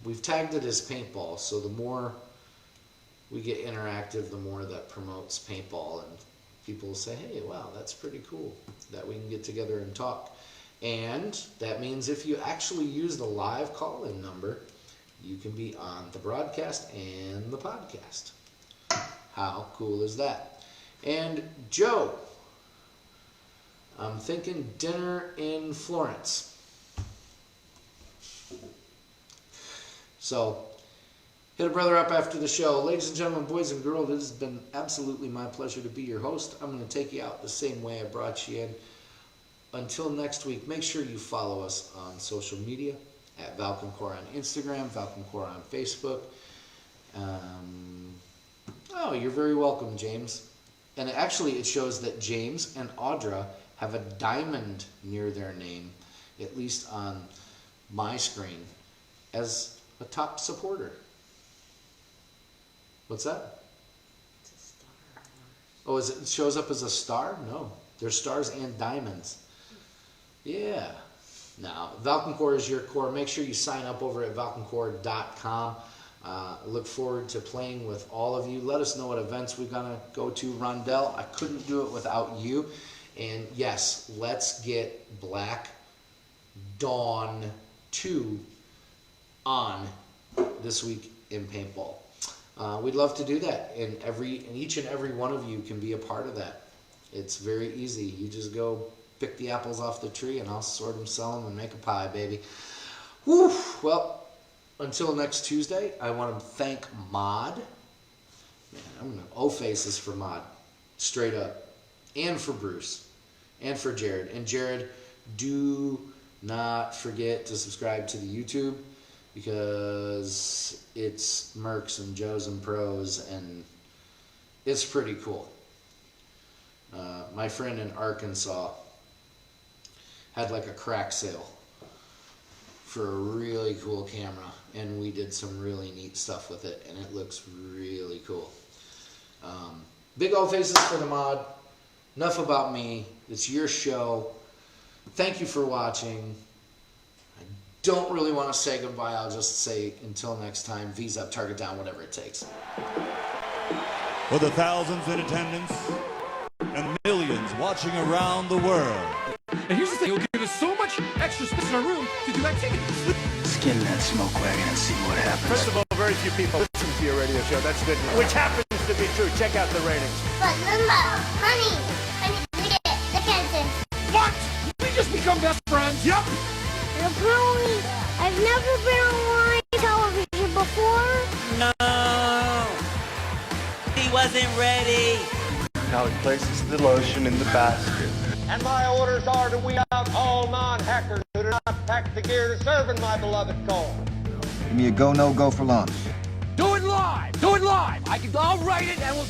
We've tagged it as paintball, so the more we get interactive, the more that promotes paintball, and people will say, hey, wow, that's pretty cool that we can get together and talk. And that means if you actually use the live call-in number, you can be on the broadcast and the podcast. How cool is that? And Joe, I'm thinking dinner in Florence. So, hit a brother up after the show. Ladies and gentlemen, boys and girls, it has been absolutely my pleasure to be your host. I'm going to take you out the same way I brought you in. Until next week, make sure you follow us on social media at Valken Corps on Instagram, Valken Corps on Facebook. Oh, you're very welcome, James. And actually, it shows that James and Audra have a diamond near their name, at least on my screen, as a top supporter. What's that? It's a star. Oh, it shows up as a star? No. There's stars and diamonds. Yeah. Now, Valken Corps is your core. Make sure you sign up over at valkencorps.com. Look forward to playing with all of you. Let us know what events we're going to go to. Rondell, I couldn't do it without you. And yes, let's get Black Dawn 2 on This Week in Paintball. We'd love to do that, and each and every one of you can be a part of that. It's very easy. You just go pick the apples off the tree, and I'll sort them, sell them, and make a pie, baby. Woo! Well, until next Tuesday, I want to thank Mod. Man, I'm going to O-faces for Mod, straight up, and for Bruce, and for Jared. And Jared, do not forget to subscribe to the YouTube, because it's Mercs and Joes and Pros, and it's pretty cool. My friend in Arkansas had like a crack sale for a really cool camera, and we did some really neat stuff with it, and it looks really cool. Big old faces for the Mod. Enough about me. It's your show. Thank you for watching. Don't really want to say goodbye. I'll just say until next time, V's up, target down, whatever it takes. For the thousands in attendance and millions watching around the world. And here's the thing, it'll give us so much extra space in our room to do activities. Skin that smoke wagon and see what happens. First of all, very few people listen to your radio show. That's good news. Which happens to be true. Check out the ratings. But Limbo, honey, the Kansas. What? We just become best friends? Yep. Brony, I've never been on live television before. No. He wasn't ready. Now he places the lotion in the basket. And my orders are to weed out all non-hackers who do not pack the gear to serve in my beloved cause. Give me a go, no go for launch. Do it live! Do it live! I'll write it and we'll